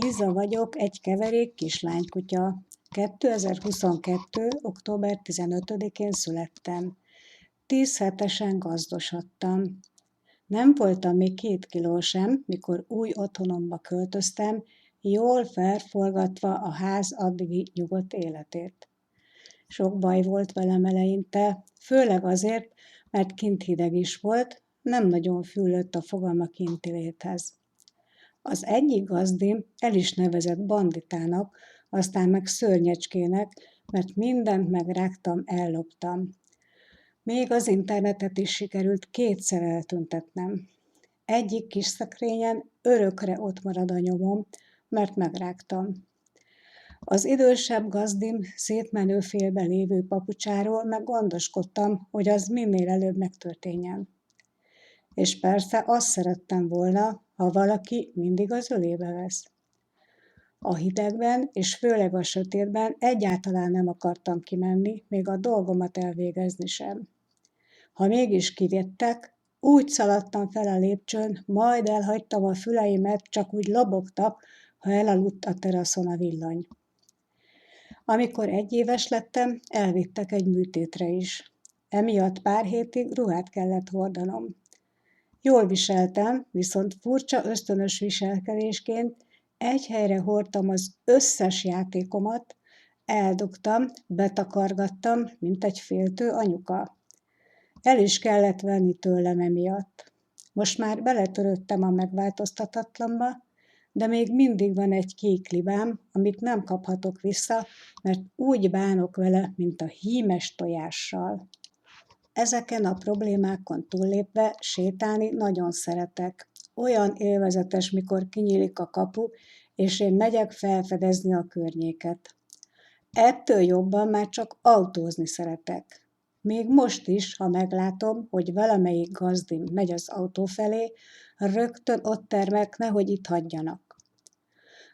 Liza vagyok, egy keverék kislánykutya. 2022. október 15-én születtem. 10 hetesen gazdosodtam. Nem voltam még 2 kiló sem, mikor új otthonomba költöztem, jól felforgatva a ház addigi nyugodt életét. Sok baj volt velem eleinte, főleg azért, mert kint hideg is volt, nem nagyon fűlött a fogam a kinti léthez. Az egyik gazdim el is nevezett banditának, aztán meg szörnyecskének, mert mindent megrágtam, elloptam. Még az internetet is sikerült 2-szer eltüntetnem. Egyik kis szekrényen örökre ott marad a nyomom, mert megrágtam. Az idősebb gazdim szétmenő félbe lévő papucsáról meg gondoskodtam, hogy az minél előbb megtörténjen. És persze azt szerettem volna, ha valaki mindig az ölébe vesz. A hidegben és főleg a sötétben egyáltalán nem akartam kimenni, még a dolgomat elvégezni sem. Ha mégis kivettek, úgy szaladtam fel a lépcsőn, majd elhagytam a füleimet, csak úgy lobogtak, ha elaludt a teraszon a villany. Amikor 1 éves lettem, elvittek egy műtétre is. Emiatt pár hétig ruhát kellett hordanom. Jól viseltem, viszont furcsa ösztönös viselkedésként egy helyre hordtam az összes játékomat, eldugtam, betakargattam, mint egy féltő anyuka. El is kellett venni tőlem emiatt. Most már beletörődtem a megváltoztatatlanba, de még mindig van egy kék libám, amit nem kaphatok vissza, mert úgy bánok vele, mint a hímes tojással. Ezeken a problémákon túllépve sétálni nagyon szeretek. Olyan élvezetes, mikor kinyílik a kapu, és én megyek felfedezni a környéket. Ettől jobban már csak autózni szeretek. Még most is, ha meglátom, hogy valamelyik gazdim megy az autó felé, rögtön ott termek, nehogy itt hagyjanak.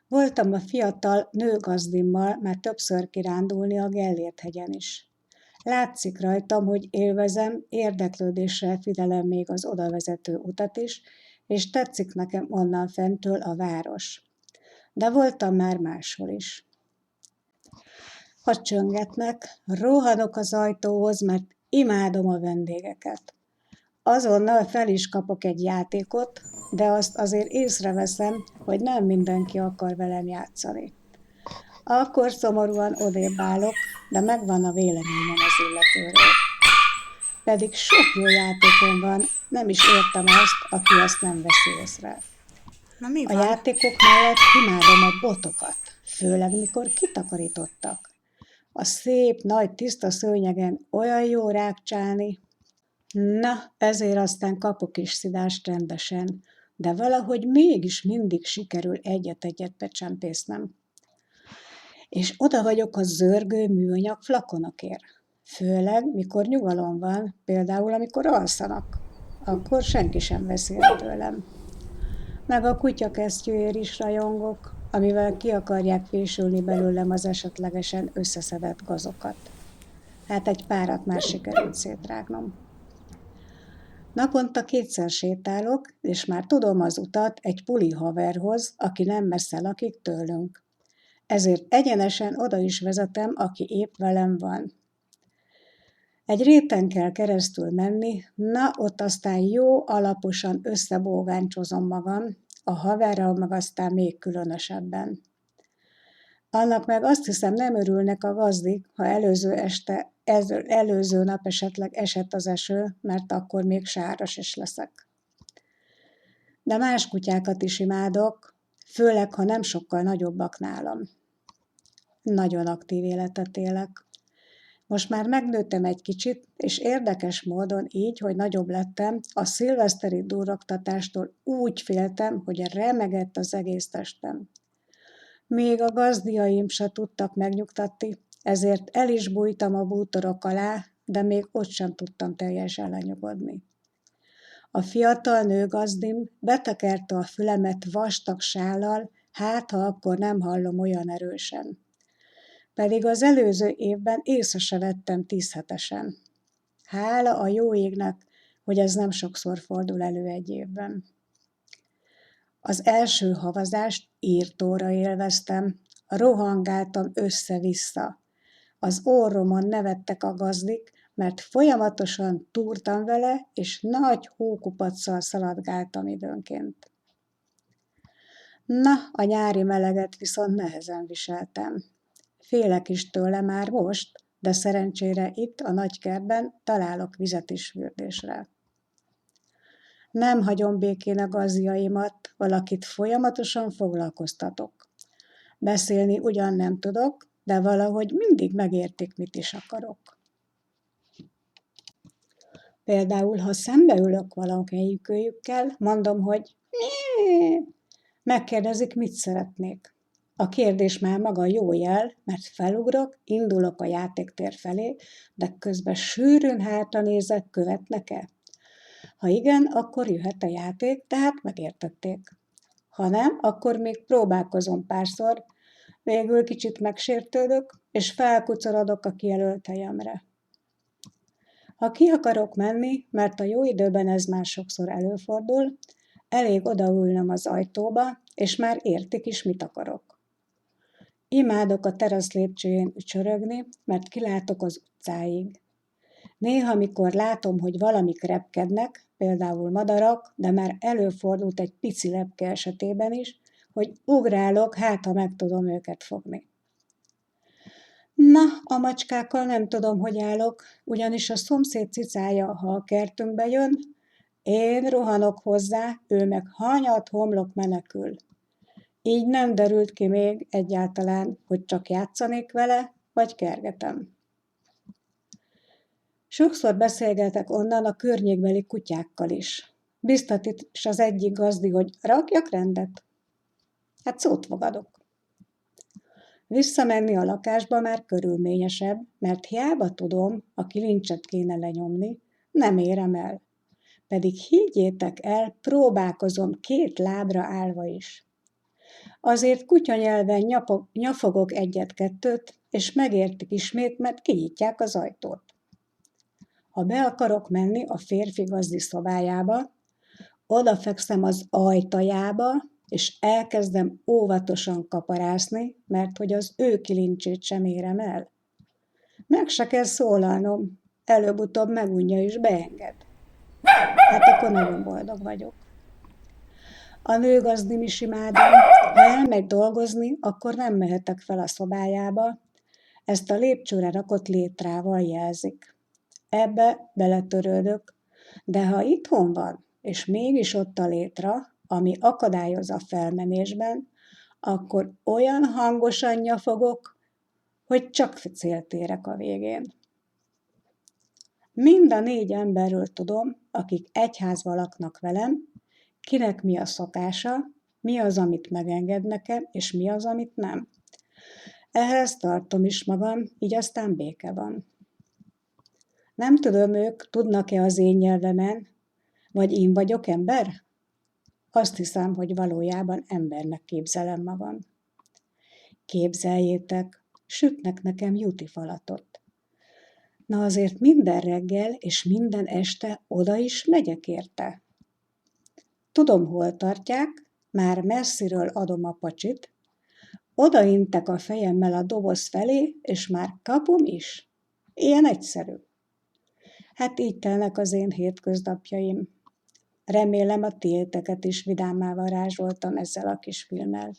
Voltam a fiatal nőgazdimmal már többször kirándulni a Gellért-hegyen is. Látszik rajtam, hogy élvezem, érdeklődéssel figyelem még az odavezető utat is, és tetszik nekem onnan fentől a város. De voltam már máshol is. Ha csöngetnek, rohanok az ajtóhoz, mert imádom a vendégeket. Azonnal fel is kapok egy játékot, de azt azért észreveszem, hogy nem mindenki akar velem játszani. Akkor szomorúan odébb állok, de megvan a véleményem az illetőről. Pedig sok jó játékom van, nem is értem azt, aki azt nem veszi észre. Na mi A van? játékok mellett imádom a botokat, főleg mikor kitakarítottak. A szép, nagy, tiszta szőnyegen olyan jó rákcsálni. Na, ezért aztán kapok is szidást rendesen, de valahogy mégis mindig sikerül egyet-egyet becsempésznem. És oda vagyok a zörgő műanyag flakonokért. Főleg, mikor nyugalom van, például amikor alszanak. Akkor senki sem veszi el tőlem. Meg a kutyakesztyűért is rajongok, amivel ki akarják fésülni belőlem az esetlegesen összeszedett gazokat. Hát egy párat már sikerült szétrágnom. Naponta 2-szer sétálok, és már tudom az utat egy puli haverhoz, aki nem messze lakik tőlünk. Ezért egyenesen oda is vezetem, aki épp velem van. Egy réten kell keresztül menni, na ott aztán jó alaposan összebógáncsozom magam, a haverral meg aztán még különösebben. Annak meg azt hiszem nem örülnek a gazdik, ha előző nap esetleg esett az eső, mert akkor még sáros is leszek. De más kutyákat is imádok, főleg ha nem sokkal nagyobbak nálam. Nagyon aktív életet élek. Most már megnőttem egy kicsit, és érdekes módon így, hogy nagyobb lettem, a szilveszteri durrogtatástól úgy féltem, hogy remegett az egész testem. Még a gazdiaim se tudtak megnyugtatni, ezért el is bújtam a bútorok alá, de még ott sem tudtam teljesen lenyugodni. A fiatal nőgazdim betekerte a fülemet vastag sállal, hát ha akkor nem hallom olyan erősen. Pedig az előző évben észre se vettem 10 hetesen. Hála a jó égnek, hogy ez nem sokszor fordul elő egy évben. Az első havazást írtóra élveztem, rohangáltam össze-vissza. Az orromon nevettek a gazdik, mert folyamatosan túrtam vele, és nagy hókupaccal szaladgáltam időnként. Na, a nyári meleget viszont nehezen viseltem. Félek is tőle már most, de szerencsére itt a nagykertben találok vizet is fürdésre. Nem hagyom békén a gazdiaimat, valakit folyamatosan foglalkoztatok. Beszélni ugyan nem tudok, de valahogy mindig megértik, mit is akarok. Például, ha szembeülök valamelyikőjükkel, mondom, hogy nyé. Megkérdezik, mit szeretnék. A kérdés már maga jó jel, mert felugrok, indulok a játéktér felé, de közben sűrűn hátra nézek, követnek-e? Ha igen, akkor jöhet a játék, tehát megértették. Ha nem, akkor még próbálkozom párszor, végül kicsit megsértődök, és felkucorodok a kijelölt helyemre. Ha ki akarok menni, mert a jó időben ez már sokszor előfordul, elég odaülnöm az ajtóba, és már értik is, mit akarok. Imádok a terasz lépcsőjén ücsörögni, mert kilátok az utcáig. Néha, mikor látom, hogy valamik repkednek, például madarak, de már előfordult egy pici lepke esetében is, hogy ugrálok, hát ha meg tudom őket fogni. Na, a macskákkal nem tudom, hogy állok, ugyanis a szomszéd cicája, ha a kertünkbe jön, én rohanok hozzá, ő meg hanyat homlok menekül. Így nem derült ki még egyáltalán, hogy csak játszanék vele, vagy kergetem. Sokszor beszélgetek onnan a környékbeli kutyákkal is. Biztat is az egyik gazdi, hogy rakjak rendet. Hát szót fogadok. Visszamenni a lakásba már körülményesebb, mert hiába tudom, a kilincset kéne lenyomni, nem érem el. Pedig higgyétek el, próbálkozom 2 lábra állva is. Azért kutyanyelven nyafogok 1-2, és megértik ismét, mert kinyitják az ajtót. Ha be akarok menni a férfi gazdi szobájába, odafekszem az ajtajába, és elkezdem óvatosan kaparászni, mert hogy az ő kilincsét sem érem el. Meg se kell szólalnom, előbb-utóbb megunja és beenged. Hát akkor nagyon boldog vagyok. A nőgazdim is imádom, ha elmegy dolgozni, akkor nem mehetek fel a szobájába, ezt a lépcsőre rakott létrával jelzik. Ebbe beletörődök, de ha itthon van, és mégis ott a létra, ami akadályoz a felmenésben, akkor olyan hangosan nyafogok, hogy csak célt érek a végén. Mind a 4 emberről tudom, akik egy házba laknak velem, kinek mi a szokása, mi az, amit megenged nekem, és mi az, amit nem. Ehhez tartom is magam, így aztán béke van. Nem tudom, ők tudnak-e az én nyelvemen, vagy én vagyok ember? Azt hiszem, hogy valójában embernek képzelem magam. Képzeljétek, sütnek nekem jutifalatot. Na azért minden reggel és minden este oda is megyek érte. Tudom, hol tartják, már messziről adom a pacsit, odaintek a fejemmel a doboz felé, és már kapom is. Ilyen egyszerű. Hát így telnek az én hétköznapjaim. Remélem a tiéteket is vidámmá varázsoltam ezzel a kis filmmel.